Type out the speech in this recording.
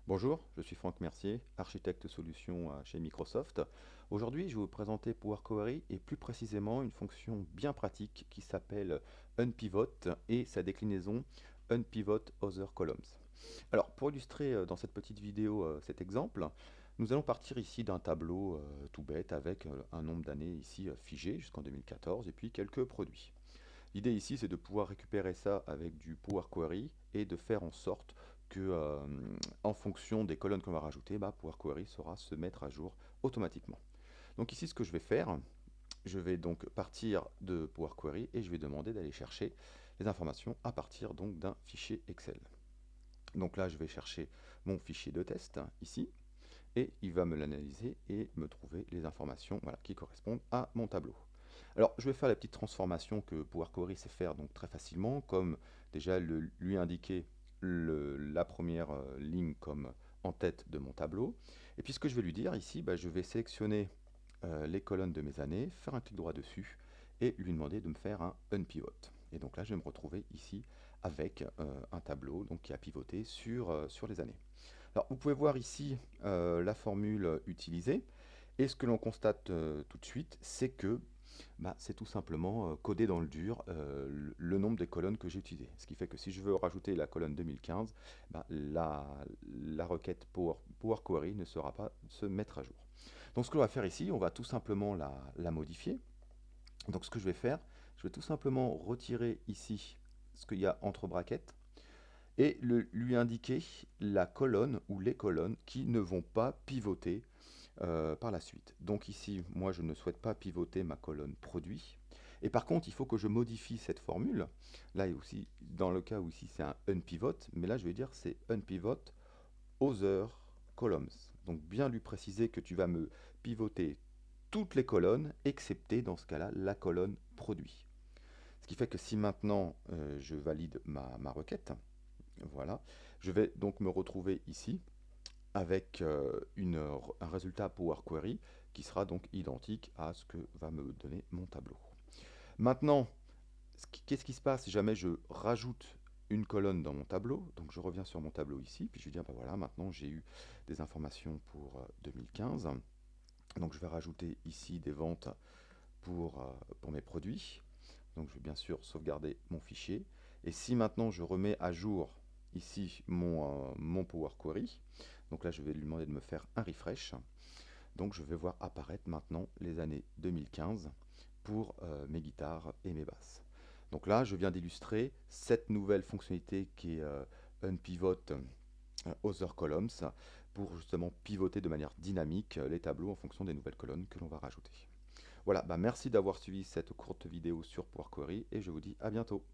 Bonjour, je suis Franck Mercier, architecte solution chez Microsoft. Aujourd'hui, je vais vous présenter Power Query et plus précisément une fonction bien pratique qui s'appelle unpivot et sa déclinaison unpivot other columns. Alors, pour illustrer dans cette petite vidéo cet exemple, nous allons partir ici d'un tableau tout bête avec un nombre d'années ici figé jusqu'en 2014 et puis quelques produits. L'idée ici, c'est de pouvoir récupérer ça avec du Power Query et de faire en sorte que, en fonction des colonnes qu'on va rajouter, Power Query saura se mettre à jour automatiquement. Donc ici, ce que je vais faire, je vais donc partir de Power Query et je vais demander d'aller chercher les informations à partir donc d'un fichier Excel. Donc là, je vais chercher mon fichier de test ici et il va me l'analyser et me trouver les informations voilà, qui correspondent à mon tableau. Alors, je vais faire la petite transformation que Power Query sait faire donc très facilement, comme déjà lui indiquer la première ligne comme en tête de mon tableau. Et puis ce que je vais lui dire ici, je vais sélectionner les colonnes de mes années, faire un clic droit dessus et lui demander de me faire un unpivot. Et donc là, je vais me retrouver ici avec un tableau donc, qui a pivoté sur les années. Alors, vous pouvez voir ici la formule utilisée. Et ce que l'on constate tout de suite, c'est que c'est tout simplement coder dans le dur le nombre des colonnes que j'ai utilisées. Ce qui fait que si je veux rajouter la colonne 2015, la requête Power Query ne sera pas se mettre à jour. Donc ce que l'on va faire ici, on va tout simplement la modifier. Donc ce que je vais faire, je vais tout simplement retirer ici ce qu'il y a entre brackets et lui indiquer la colonne ou les colonnes qui ne vont pas pivoter par la suite. Donc ici, moi, je ne souhaite pas pivoter ma colonne produit. Et par contre, il faut que je modifie cette formule. Là aussi, dans le cas où ici c'est un unpivot, mais là je vais dire c'est unpivot other columns. Donc bien lui préciser que tu vas me pivoter toutes les colonnes, excepté dans ce cas-là la colonne produit. Ce qui fait que si maintenant je valide ma requête, voilà, je vais donc me retrouver ici avec un résultat Power Query qui sera donc identique à ce que va me donner mon tableau. Maintenant, qu'est-ce qui se passe si jamais je rajoute une colonne dans mon tableau? Donc je reviens sur mon tableau ici, puis je vais dire, voilà, maintenant j'ai eu des informations pour 2015. Donc je vais rajouter ici des ventes pour mes produits. Donc je vais bien sûr sauvegarder mon fichier. Et si maintenant je remets à jour ici mon Power Query, donc là je vais lui demander de me faire un refresh. Donc je vais voir apparaître maintenant les années 2015 pour mes guitares et mes basses. Donc là je viens d'illustrer cette nouvelle fonctionnalité qui est unpivot other columns pour justement pivoter de manière dynamique les tableaux en fonction des nouvelles colonnes que l'on va rajouter. Voilà, merci d'avoir suivi cette courte vidéo sur Power Query et je vous dis à bientôt.